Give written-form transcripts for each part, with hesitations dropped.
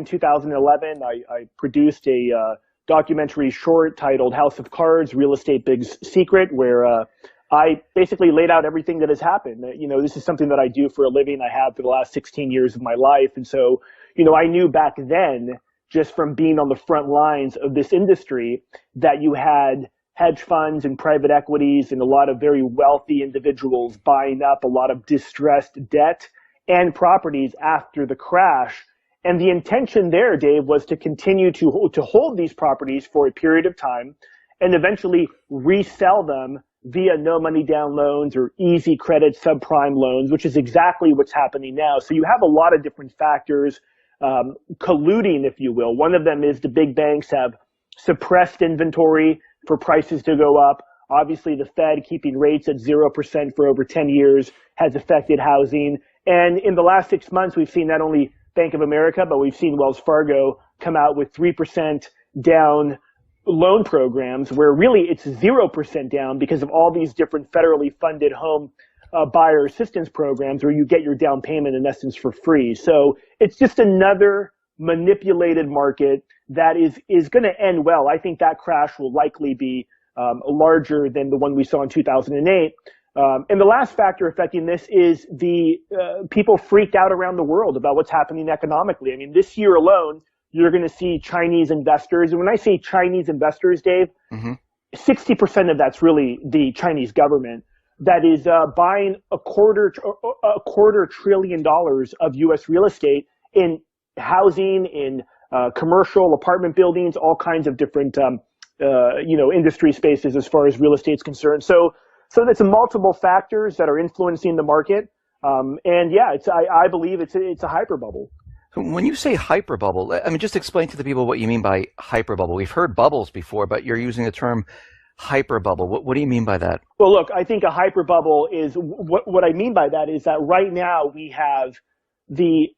in 2011, I produced a documentary short titled House of Cards, Real Estate Big Secret, where I basically laid out everything that has happened. This is something that I do for a living. I have for the last 16 years of my life. And so, I knew back then, just from being on the front lines of this industry, that you had hedge funds and private equities and a lot of very wealthy individuals buying up a lot of distressed debt and properties after the crash. And the intention there, Dave, was to continue to hold these properties for a period of time and eventually resell them via no money down loans or easy credit subprime loans, which is exactly what's happening now. So you have a lot of different factors colluding, if you will. One of them is the big banks have suppressed inventory for prices to go up. Obviously, the Fed keeping rates at 0% for over 10 years has affected housing. And in the last 6 months, we've seen not only Bank of America, but we've seen Wells Fargo come out with 3% down loan programs, where really it's 0% down because of all these different federally funded home buyer assistance programs where you get your down payment in essence for free. So it's just another manipulated market that is going to end well. I think that crash will likely be larger than the one we saw in 2008. And the last factor affecting this is the people freaked out around the world about what's happening economically. I mean, this year alone, you're going to see Chinese investors. And when I say Chinese investors, Dave, 60% of that's really the Chinese government that is buying a quarter $2 trillion of U.S. real estate in housing, in commercial apartment buildings, all kinds of different industry spaces as far as real estate's concerned. So that's multiple factors that are influencing the market. And yeah, I believe it's a hyper bubble. So when you say hyper bubble, I mean, just explain to the people what you mean by hyper bubble. We've heard bubbles before, but you're using the term hyper bubble. What do you mean by that? Well, look, I think a hyper bubble is what I mean by that is that right now we have the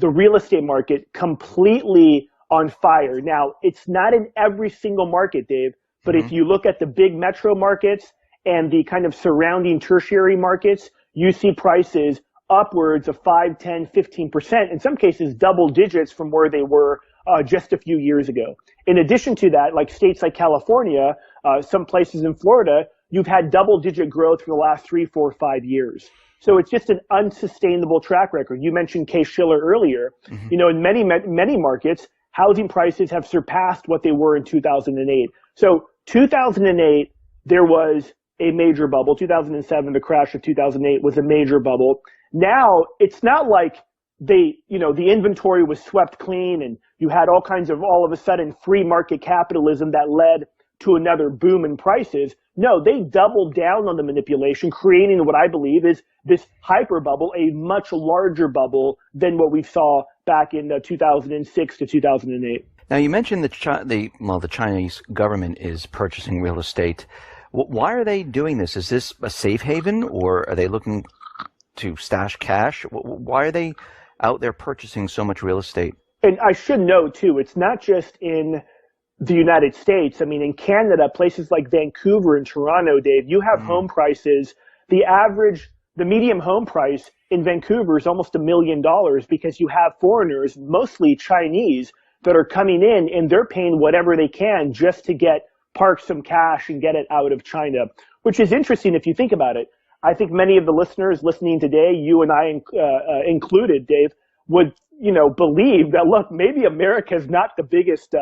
real estate market completely on fire. Now, it's not in every single market, Dave, but if you look at the big metro markets and the kind of surrounding tertiary markets, you see prices upwards of 5, 10, 15%, in some cases double digits from where they were just a few years ago. In addition to that, like states like California, some places in Florida, you've had double-digit growth for the last 3, 4, 5 years. So it's just an unsustainable track record. You mentioned Case-Shiller earlier. In many markets, housing prices have surpassed what they were in 2008. So 2008, there was a major bubble. 2007, the crash of 2008 was a major bubble. Now, it's not like the inventory was swept clean and you had all of a sudden free market capitalism that led to another boom in prices. No, they doubled down on the manipulation, creating what I believe is this hyper bubble, a much larger bubble than what we saw back in 2006 to 2008. Now, you mentioned the Chinese government is purchasing real estate. Why are they doing this? Is this a safe haven, or are they looking to stash cash? Why are they out there purchasing so much real estate? And I should know, too, it's not just in the United States. I mean, in Canada, places like Vancouver and Toronto, Dave, you have home prices. The medium home price in Vancouver is almost $1 million because you have foreigners, mostly Chinese, that are coming in and they're paying whatever they can just to park some cash and get it out of China, which is interesting if you think about it. I think many of the listeners listening today, you and I included, Dave, would believe that, look, maybe America is not the biggest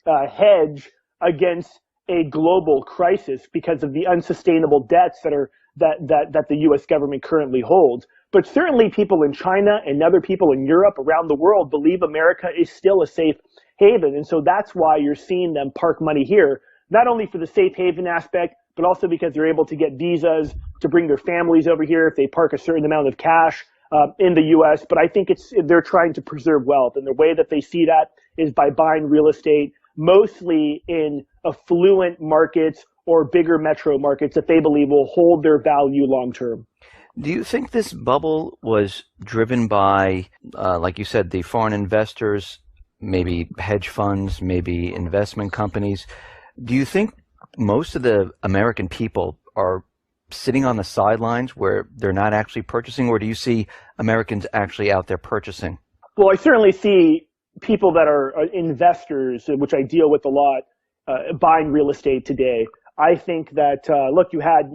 hedge against a global crisis because of the unsustainable debts that the U.S. government currently holds. But certainly people in China and other people in Europe, around the world, believe America is still a safe haven. And so that's why you're seeing them park money here, not only for the safe haven aspect, but also because they're able to get visas to bring their families over here if they park a certain amount of cash in the U.S. But I think they're trying to preserve wealth. And the way that they see that is by buying real estate, mostly in affluent markets or bigger metro markets that they believe will hold their value long term. Do you think this bubble was driven by, like you said, the foreign investors, maybe hedge funds, maybe investment companies? Do you think most of the American people are sitting on the sidelines where they're not actually purchasing, or do you see Americans actually out there purchasing? Well, I certainly see people that are investors, which I deal with a lot, buying real estate today. I think that, look, you had,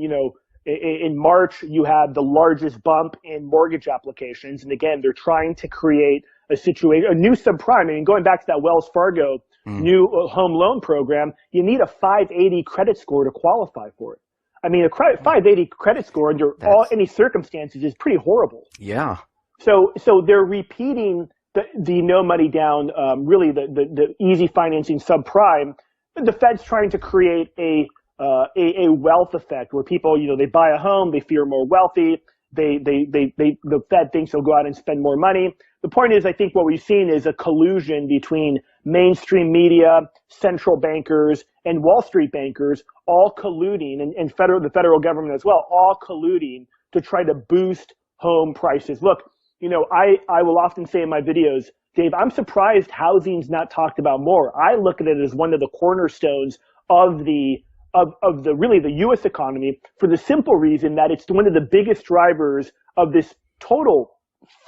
in March, you had the largest bump in mortgage applications. And again, they're trying to create a situation, a new subprime. I mean, going back to that Wells Fargo new home loan program, you need a 580 credit score to qualify for it. I mean, a 580 credit score under any circumstances is pretty horrible. Yeah. So they're repeating the no money down, really the easy financing subprime. The Fed's trying to create a wealth effect where people, they buy a home, they feel more wealthy. The Fed thinks they'll go out and spend more money. The point is, I think what we've seen is a collusion between mainstream media, central bankers, and Wall Street bankers, all colluding, and the federal government as well, all colluding to try to boost home prices. Look, I will often say in my videos, Dave, I'm surprised housing's not talked about more. I look at it as one of the cornerstones of the U.S. economy, for the simple reason that it's one of the biggest drivers of this total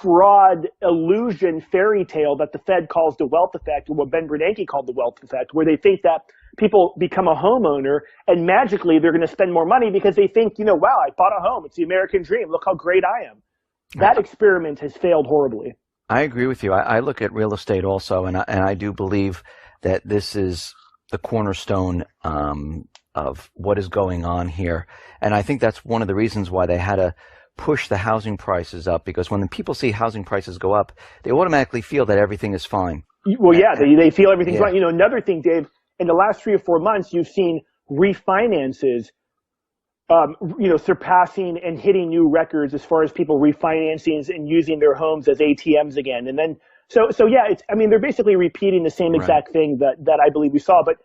fraud, illusion, fairy tale that the Fed calls the wealth effect, or what Ben Bernanke called the wealth effect, where they think that people become a homeowner and magically they're going to spend more money because they think, wow, I bought a home. It's the American dream. Look how great I am. That experiment has failed horribly. I agree with you. I look at real estate also, and I do believe that this is the cornerstone of what is going on here. And I think that's one of the reasons why they had to push the housing prices up, because when the people see housing prices go up, they automatically feel that everything is fine. Well, yeah, they feel everything's fine. Another thing, Dave, in the last 3 or 4 months, you've seen refinances, surpassing and hitting new records as far as people refinancing and using their homes as ATMs again. And then, so yeah, they're basically repeating the same exact thing that I believe we saw. But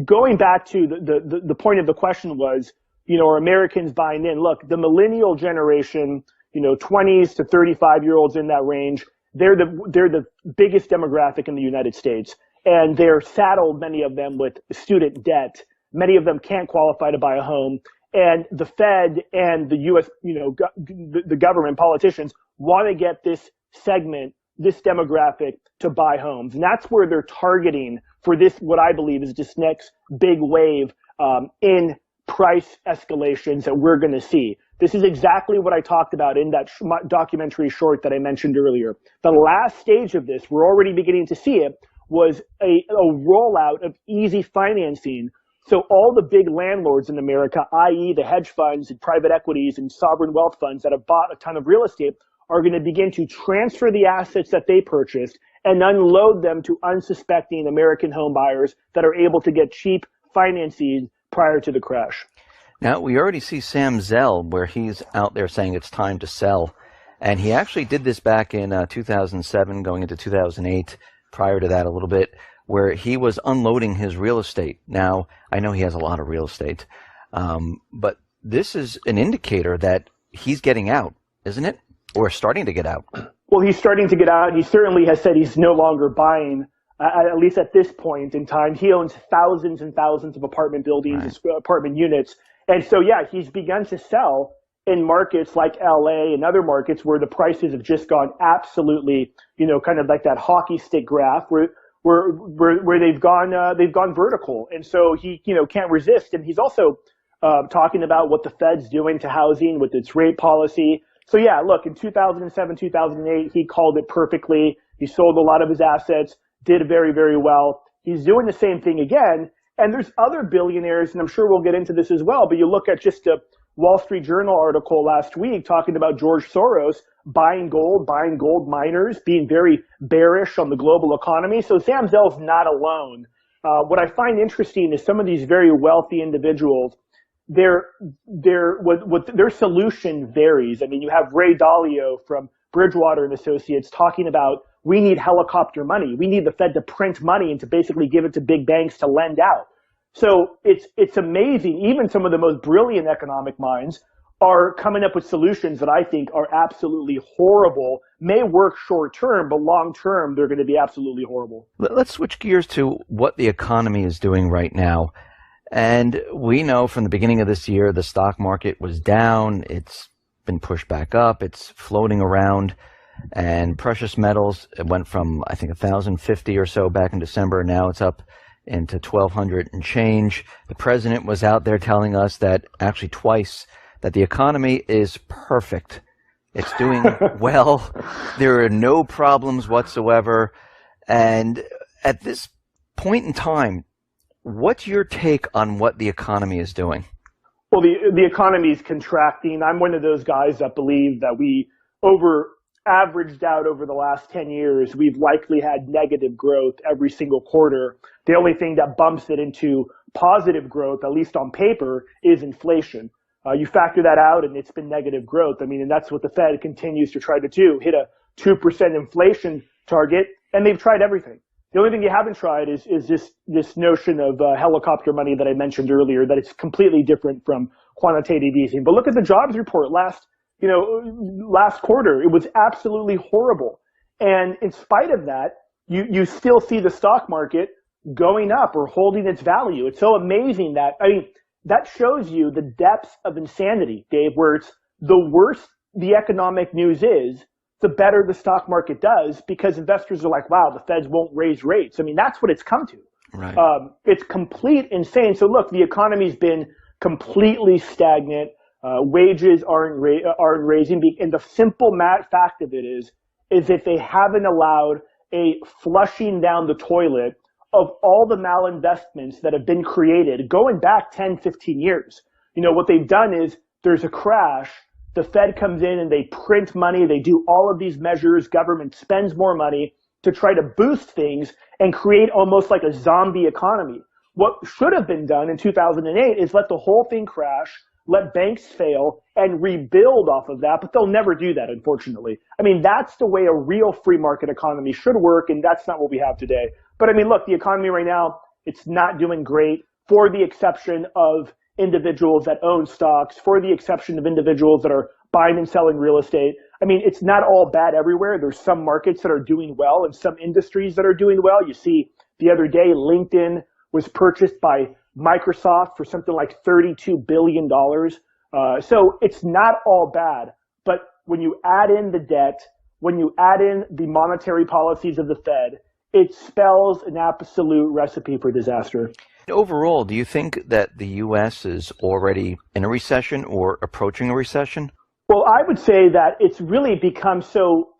going back to the point of the question was, are Americans buying in? Look, the millennial generation, 20s to 35-year-olds in that range, they're the biggest demographic in the United States. And they're saddled, many of them, with student debt. Many of them can't qualify to buy a home. And the Fed and the U.S., the government, politicians want to get this segment, this demographic to buy homes. And that's where they're targeting for this, what I believe is this next big wave in price escalations that we're going to see. This is exactly what I talked about in that documentary short that I mentioned earlier. The last stage of this, we're already beginning to see it, was a rollout of easy financing. So all the big landlords in America, i.e. the hedge funds and private equities and sovereign wealth funds that have bought a ton of real estate, are going to begin to transfer the assets that they purchased and unload them to unsuspecting American home buyers that are able to get cheap financing prior to the crash. Now, we already see Sam Zell, where he's out there saying it's time to sell. And he actually did this back in 2007, going into 2008, prior to that a little bit, where he was unloading his real estate. Now, I know he has a lot of real estate, but this is an indicator that he's getting out, isn't it? Or starting to get out. Well, he's starting to get out. He certainly has said he's no longer buying, at least at this point in time. He owns thousands and thousands of apartment buildings, apartment units. And so, yeah, he's begun to sell in markets like LA and other markets where the prices have just gone absolutely, kind of like that hockey stick graph where they've gone vertical. And so he, can't resist. And he's also talking about what the Fed's doing to housing with its rate policy. So yeah, look, in 2007, 2008, he called it perfectly. He sold a lot of his assets, did very, very well. He's doing the same thing again. And there's other billionaires, and I'm sure we'll get into this as well, but you look at just a Wall Street Journal article last week talking about George Soros buying gold miners, being very bearish on the global economy. So Sam Zell's not alone. What I find interesting is some of these very wealthy individuals, their solution varies. I mean, you have Ray Dalio from Bridgewater and Associates talking about, we need helicopter money. We need the Fed to print money and to basically give it to big banks to lend out. So it's amazing. Even some of the most brilliant economic minds are coming up with solutions that I think are absolutely horrible, may work short term, but long term, they're going to be absolutely horrible. Let's switch gears to what the economy is doing right now. And we know from the beginning of this year, the stock market was down. It's been pushed back up. It's floating around. and precious metals, it went from, I think, 1,050 or so back in December. Now it's up into 1,200 and change. The president was out there telling us that, actually twice, that the economy is perfect. It's doing well. There are no problems whatsoever. And at this point in time, what's your take on what the economy is doing? Well, the economy is contracting. I'm one of those guys that believe that we averaged out over the last 10 years. We've likely had negative growth every single quarter. The only thing that bumps it into positive growth, at least on paper, is inflation. You factor that out and it's been negative growth. I mean, and that's what the Fed continues to try to do, hit a 2% inflation target, and they've tried everything. The only thing you haven't tried is this notion of helicopter money that I mentioned earlier, that it's completely different from quantitative easing. But look at the jobs report last quarter. It was absolutely horrible. And in spite of that, you still see the stock market going up or holding its value. It's so amazing that, I mean, that shows you the depths of insanity, Dave, where it's the worse the economic news is, the better the stock market does, because investors are like, wow, the Feds won't raise rates. I mean, that's what it's come to. Right. It's complete insane. So look, the economy's been completely stagnant. Wages aren't raising. And the simple fact of it is that they haven't allowed a flushing down the toilet of all the malinvestments that have been created going back 10, 15 years. You know, what they've done is there's a crash. The Fed comes in and they print money. They do all of these measures. Government spends more money to try to boost things and create almost like a zombie economy. What should have been done in 2008 is let the whole thing crash, let banks fail, and rebuild off of that. But they'll never do that, unfortunately. I mean, that's the way a real free market economy should work, and that's not what we have today. But I mean, look, the economy right now, it's not doing great, for the exception of individuals that own stocks, for the exception of individuals that are buying and selling real estate. I mean, it's not all bad everywhere. There's some markets that are doing well and some industries that are doing well. You see, the other day, LinkedIn was purchased by Microsoft for something like $32 billion. So it's not all bad. But when you add in the debt, when you add in the monetary policies of the Fed, it spells an absolute recipe for disaster. Overall, do you think that the U.S. is already in a recession or approaching a recession? Well, I would say that it's really become so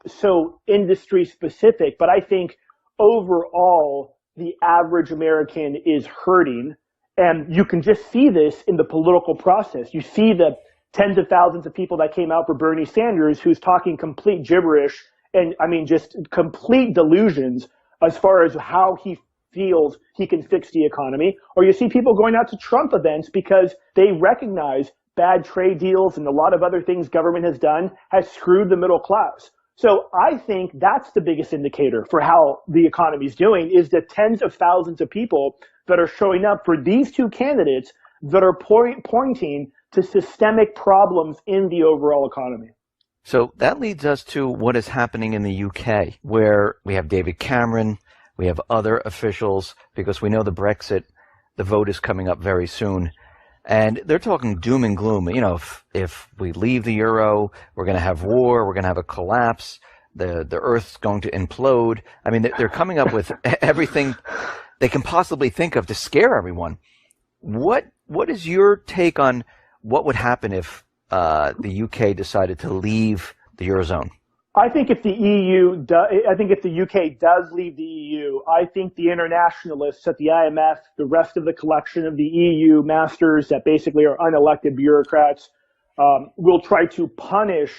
industry specific, but I think overall the average American is hurting, and you can just see this in the political process. You see the tens of thousands of people that came out for Bernie Sanders, who's talking complete gibberish and, I mean, just complete delusions as far as how he feels he can fix the economy. Or you see people going out to Trump events because they recognize bad trade deals and a lot of other things government has done has screwed the middle class. So I think that's the biggest indicator for how the economy is doing, is the tens of thousands of people that are showing up for these two candidates that are pointing to systemic problems in the overall economy. So that leads us to what is happening in the UK, where we have David Cameron, we have other officials, because we know the vote is coming up very soon. And they're talking doom and gloom. You know, if we leave the euro, we're going to have war, we're going to have a collapse, the Earth's going to implode. I mean, they're coming up with everything they can possibly think of to scare everyone. What is your take on what would happen if the UK decided to leave the Eurozone? I think if the UK does leave the EU, I think the internationalists at the IMF, the rest of the collection of the EU masters that basically are unelected bureaucrats, will try to punish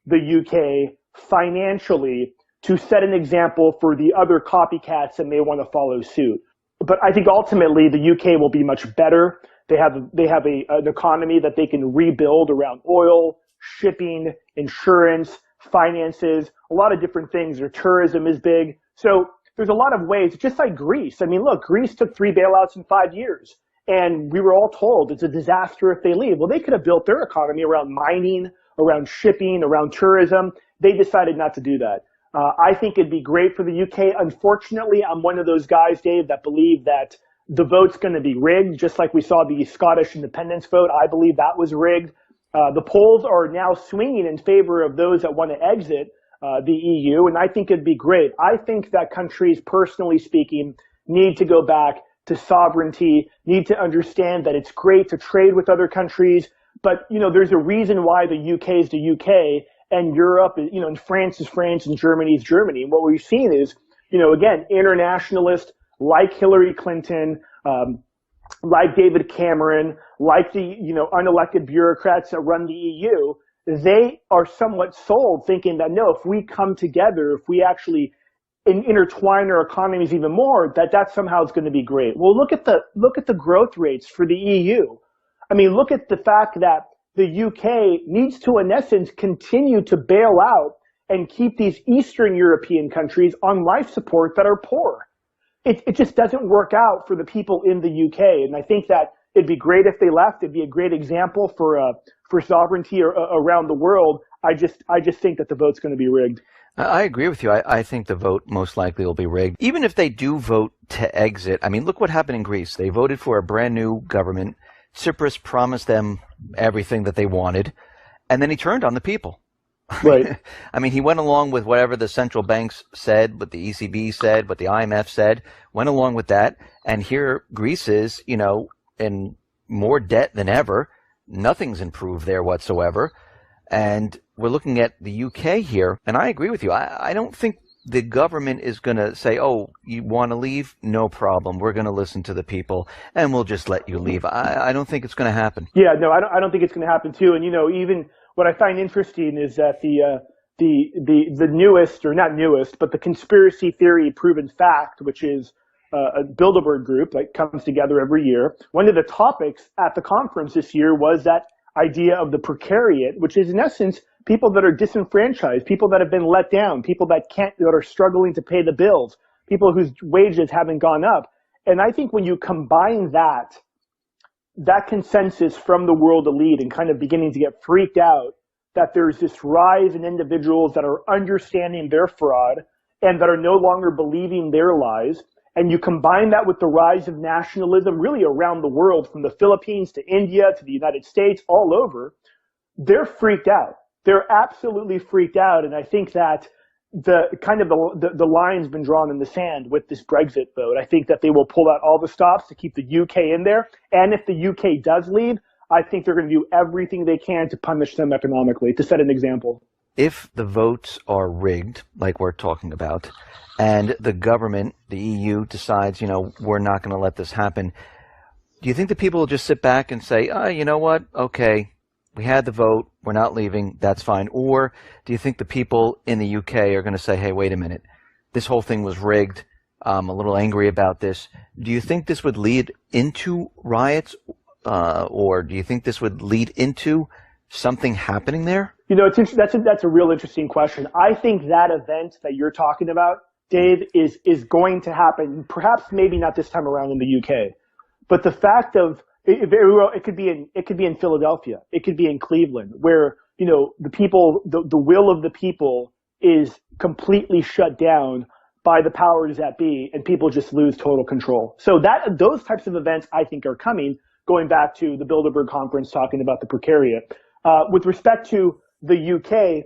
the UK financially to set an example for the other copycats that may want to follow suit. But I think ultimately the UK will be much better. They have an economy that they can rebuild around oil, shipping, insurance, finances, a lot of different things. Their tourism is big. So there's a lot of ways, just like Greece. I mean, look, Greece took 3 bailouts in 5 years, and we were all told it's a disaster if they leave. Well, they could have built their economy around mining, around shipping, around tourism. They decided not to do that. I think it'd be great for the UK. Unfortunately, I'm one of those guys, Dave, that believe that the vote's going to be rigged, just like we saw the Scottish independence vote. I believe that was rigged. The polls are now swinging in favor of those that want to exit. the EU, and I think it'd be great. I think that countries, personally speaking, need to go back to sovereignty, need to understand that it's great to trade with other countries, but, there's a reason why the UK is the UK and Europe, and France is France and Germany is Germany. And what we've seen is, again, internationalists like Hillary Clinton, like David Cameron, like the, unelected bureaucrats that run the EU, they are somewhat sold thinking that, no, if we come together, if we actually intertwine our economies even more, that somehow is going to be great. Well, look at the growth rates for the EU. I mean, look at the fact that the UK needs to, in essence, continue to bail out and keep these Eastern European countries on life support that are poor. It just doesn't work out for the people in the UK. And I think that it'd be great if they left. It'd be a great example for sovereignty around the world. I just think that the vote's going to be rigged. I agree with you. I think the vote most likely will be rigged. Even if they do vote to exit, I mean, look what happened in Greece. They voted for a brand new government. Tsipras promised them everything that they wanted, and then he turned on the people. Right. I mean, he went along with whatever the central banks said, what the ECB said, what the IMF said, went along with that. And here Greece is, in more debt than ever. Nothing's improved there whatsoever. And we're looking at the UK here, and I agree with you. I don't think the government is going to say, oh, you want to leave? No problem. We're going to listen to the people, and we'll just let you leave. I don't think it's going to happen. Yeah, no, I don't think it's going to happen, too. And, even what I find interesting is that the newest, or not newest, but the conspiracy theory proven fact, which is a Bilderberg group that comes together every year. One of the topics at the conference this year was that idea of the precariat, which is in essence people that are disenfranchised, people that have been let down, people that are struggling to pay the bills, people whose wages haven't gone up. And I think when you combine that consensus from the world elite and kind of beginning to get freaked out that there's this rise in individuals that are understanding their fraud and that are no longer believing their lies, and you combine that with the rise of nationalism really around the world, from the Philippines to India to the United States, all over, they're freaked out. They're absolutely freaked out. And I think that the line's been drawn in the sand with this Brexit vote. I think that they will pull out all the stops to keep the UK in there. And if the UK does leave, I think they're going to do everything they can to punish them economically, to set an example. If the votes are rigged, like we're talking about, and the government, the EU, decides, we're not going to let this happen, do you think the people will just sit back and say, oh, you know what? Okay, we had the vote. We're not leaving. That's fine. Or do you think the people in the UK are going to say, hey, wait a minute. This whole thing was rigged. I'm a little angry about this. Do you think this would lead into riots? Or do you think this would lead into something happening there? That's a real interesting question. I think that event that you're talking about, Dave, is going to happen. Perhaps maybe not this time around in the UK, but the fact of it very well, it could be in Philadelphia, it could be in Cleveland, where the people, the will of the people is completely shut down by the powers that be, and people just lose total control. So those types of events, I think, are coming. Going back to the Bilderberg conference, talking about the precariat. With respect to the UK,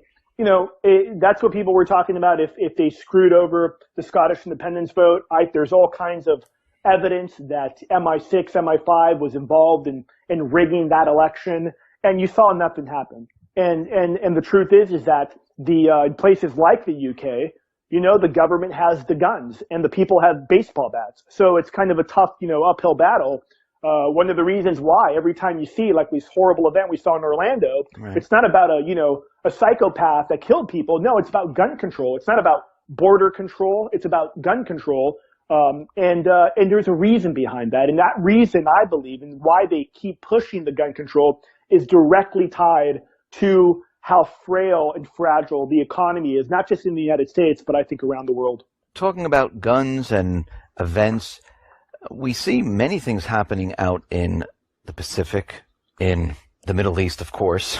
that's what people were talking about. If they screwed over the Scottish independence vote, there's all kinds of evidence that MI6, MI5 was involved in rigging that election, and you saw nothing happen. And the truth is that in places like the UK, the government has the guns and the people have baseball bats. So it's kind of a tough, uphill battle. One of the reasons why every time you see like this horrible event we saw in Orlando, right, it's not about a psychopath that killed people. No, it's about gun control. It's not about border control. It's about gun control. And there's a reason behind that. And that reason, I believe, and why they keep pushing the gun control is directly tied to how frail and fragile the economy is, not just in the United States, but I think around the world. Talking about guns and events, we see many things happening out in the Pacific, in the Middle East, of course,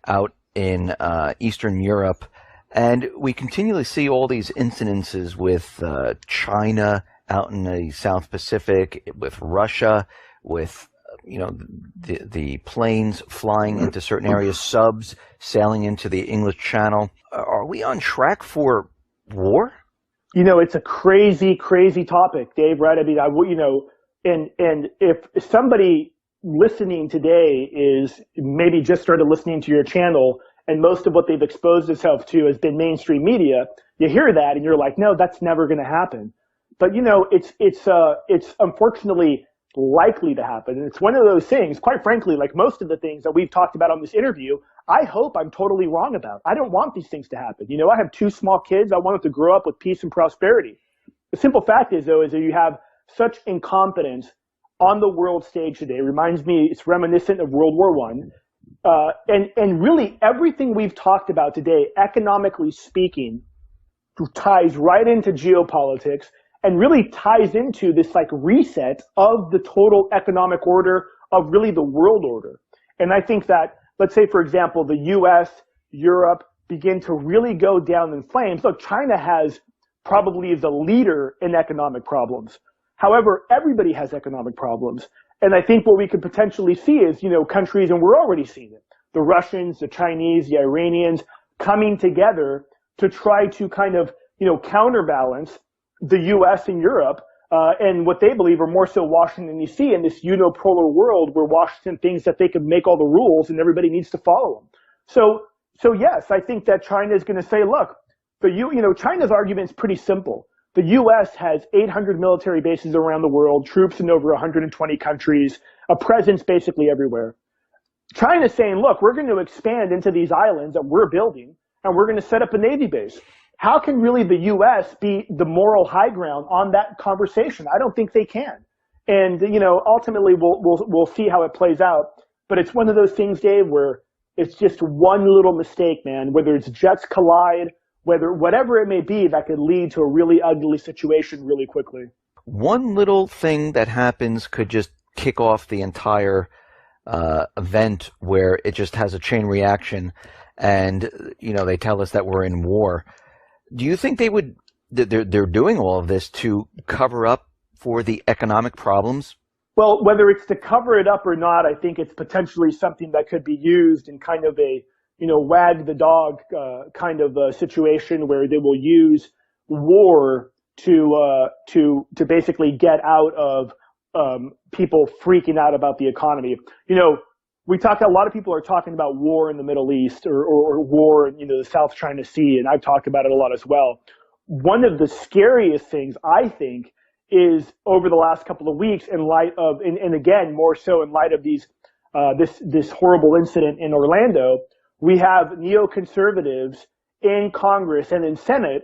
out in Eastern Europe. And we continually see all these incidences with China out in the South Pacific, with Russia, with the planes flying into certain areas, subs sailing into the English Channel. Are we on track for war? It's a crazy, crazy topic, Dave, right? I mean, and if somebody listening today is maybe just started listening to your channel and most of what they've exposed themselves to has been mainstream media, you hear that and you're like, no, that's never going to happen. But it's unfortunately likely to happen. And it's one of those things, quite frankly, like most of the things that we've talked about on this interview, I hope I'm totally wrong about. I don't want these things to happen. I have 2 small kids. I want them to grow up with peace and prosperity. The simple fact is, though, is that you have such incompetence on the world stage today. It reminds me, it's reminiscent of World War I. And really everything we've talked about today, economically speaking, ties right into geopolitics and really ties into this like reset of the total economic order of really the world order. And I think that, let's say, for example, the US, Europe begin to really go down in flames. Look, China has probably the leader in economic problems. However, everybody has economic problems. And I think what we could potentially see is, countries, and we're already seeing it, the Russians, the Chinese, the Iranians coming together to try to kind of, counterbalance the US and Europe, and what they believe are more so Washington, D.C. in this unipolar world where Washington thinks that they can make all the rules and everybody needs to follow them. So yes, I think that China is going to say, look, China's argument is pretty simple. The U.S. has 800 military bases around the world, troops in over 120 countries, a presence basically everywhere. China's saying, look, we're going to expand into these islands that we're building, and we're going to set up a Navy base. How can really the U.S. be the moral high ground on that conversation? I don't think they can. And, ultimately we'll see how it plays out. But it's one of those things, Dave, where it's just one little mistake, man, whether it's jets collide, whatever it may be, that could lead to a really ugly situation really quickly. One little thing that happens could just kick off the entire event where it just has a chain reaction and, they tell us that we're in war. Do you think they're doing all of this to cover up for the economic problems? Well, whether it's to cover it up or not, I think it's potentially something that could be used in kind of a, wag the dog kind of a situation where they will use war to basically get out of people freaking out about the economy. A lot of people are talking about war in the Middle East or war in the South China Sea, and I've talked about it a lot as well. One of the scariest things, I think, is over the last couple of weeks in light of, and again, more so in light of this horrible incident in Orlando, we have neoconservatives in Congress and in Senate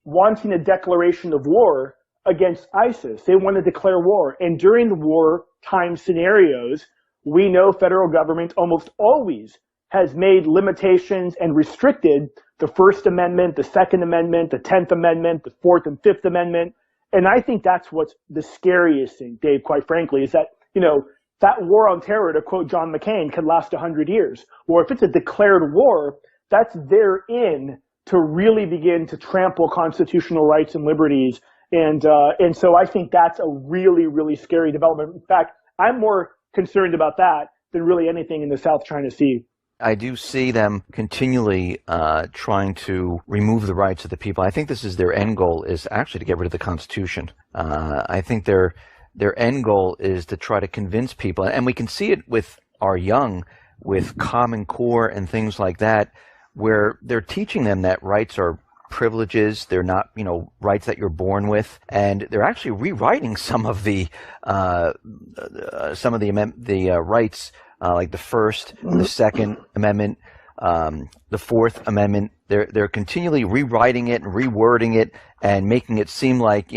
wanting a declaration of war against ISIS. They want to declare war. And during the wartime scenarios, we know federal government almost always has made limitations and restricted the First Amendment, the Second Amendment, the 10th Amendment, the Fourth and Fifth Amendment. And I think that's what's the scariest thing, Dave, quite frankly, is that, that war on terror, to quote John McCain, could last 100 years. Or if it's a declared war, that's therein to really begin to trample constitutional rights and liberties. And so I think that's a really, really scary development. In fact, I'm more concerned about that than really anything in the South China Sea. I do see them continually trying to remove the rights of the people. I think this is their end goal, is actually to get rid of the Constitution. I think their end goal is to try to convince people, and we can see it with our young, with Common Core and things like that, where they're teaching them that rights are privileges, they're not, rights that you're born with, and they're actually rewriting some of the rights, like the First, the Second Amendment, the Fourth Amendment. They're continually rewriting it and rewording it and making it seem like,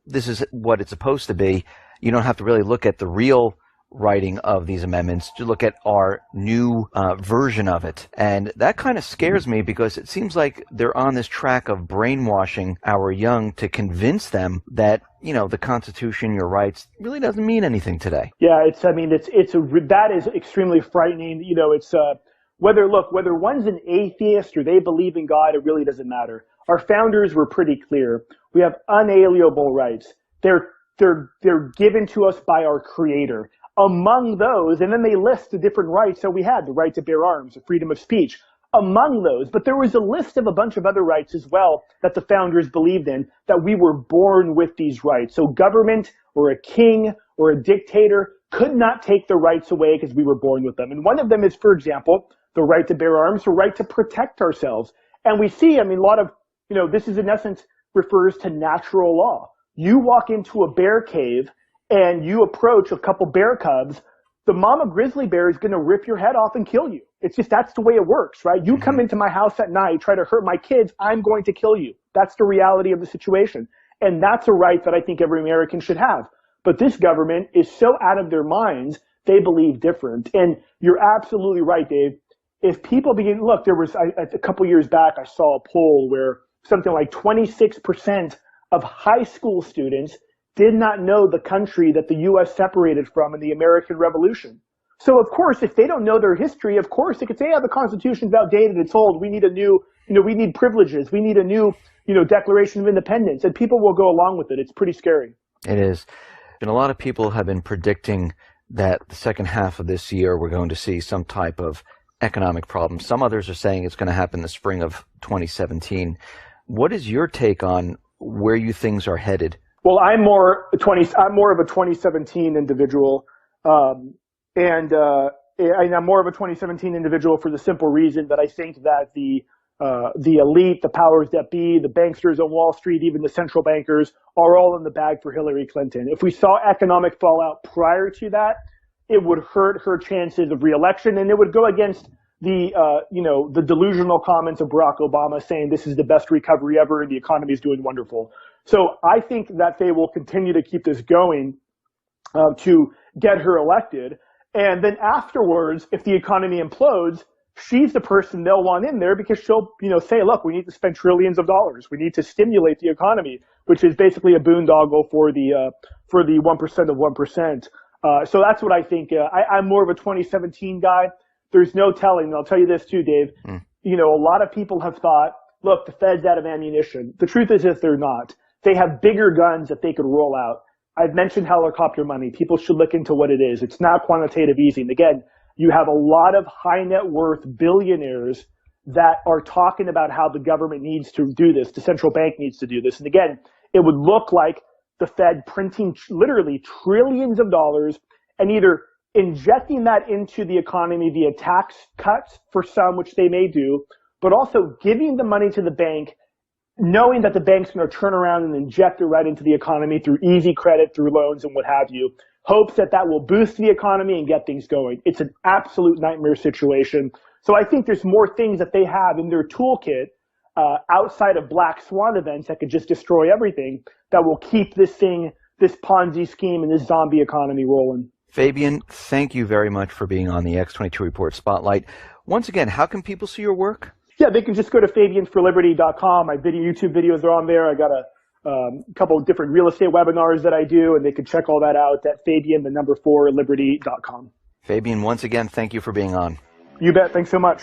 this is what it's supposed to be. You don't have to really look at the real writing of these amendments to look at our new version of it. And that kind of scares me, because it seems like they're on this track of brainwashing our young to convince them that, the Constitution, your rights, really doesn't mean anything today. Yeah, that is extremely frightening. Whether one's an atheist or they believe in God, it really doesn't matter. Our founders were pretty clear. We have unalienable rights. They're given to us by our Creator. Among those, and then they list the different rights that we had, the right to bear arms, the freedom of speech, among those. But there was a list of a bunch of other rights as well that the founders believed in, that we were born with these rights. So government or a king or a dictator could not take the rights away because we were born with them. And one of them is, for example, the right to bear arms, the right to protect ourselves. And we see, a lot of, this is in essence refers to natural law. You walk into a bear cave and you approach a couple bear cubs, the mama grizzly bear is going to rip your head off and kill you. It's just, that's the way it works, right? You come into my house at night, try to hurt my kids, I'm going to kill you. That's the reality of the situation. And that's a right that I think every American should have. But this government is so out of their minds, they believe different. And you're absolutely right, Dave. If people begin, look, there was a couple years back, I saw a poll where something like 26% of high school students did not know the country that the U.S. separated from in the American Revolution. So, of course, if they don't know their history, of course, they could say, the Constitution's outdated, it's old, we need a new, we need privileges, we need a new, Declaration of Independence, and people will go along with it. It's pretty scary. It is. And a lot of people have been predicting that the second half of this year we're going to see some type of economic problem. Some others are saying it's going to happen the spring of 2017. What is your take on where you things are headed? Well, I'm more of a 2017 individual, and I'm more of a 2017 individual for the simple reason that I think that the elite, the powers that be, the banksters on Wall Street, even the central bankers, are all in the bag for Hillary Clinton. If we saw economic fallout prior to that, it would hurt her chances of reelection, and it would go against the delusional comments of Barack Obama saying this is the best recovery ever and the economy is doing wonderful. So I think that they will continue to keep this going to get her elected. And then afterwards, if the economy implodes, she's the person they'll want in there because she'll, say, look, we need to spend trillions of dollars. We need to stimulate the economy, which is basically a boondoggle for the 1% of 1%. So that's what I think. I'm more of a 2017 guy. There's no telling. And I'll tell you this too, Dave. A lot of people have thought, look, the Fed's out of ammunition. The truth is that they're not. They have bigger guns that they could roll out. I've mentioned helicopter money. People should look into what it is. It's not quantitative easing. Again, you have a lot of high net worth billionaires that are talking about how the government needs to do this. The central bank needs to do this. And again, it would look like the Fed printing literally trillions of dollars and either injecting that into the economy via tax cuts for some, which they may do, but also giving the money to the bank, knowing that the bank's going to turn around and inject it right into the economy through easy credit, through loans and what have you, hopes that that will boost the economy and get things going. It's an absolute nightmare situation. So I think there's more things that they have in their toolkit outside of black swan events that could just destroy everything that will keep this Ponzi scheme and this zombie economy rolling. Fabian, thank you very much for being on the X22 Report Spotlight. Once again, how can people see your work? Yeah, they can just go to FabianForLiberty.com. My YouTube videos are on there. I got a couple of different real estate webinars that I do, and they can check all that out at Fabian4Liberty.com. Fabian, once again, thank you for being on. You bet. Thanks so much.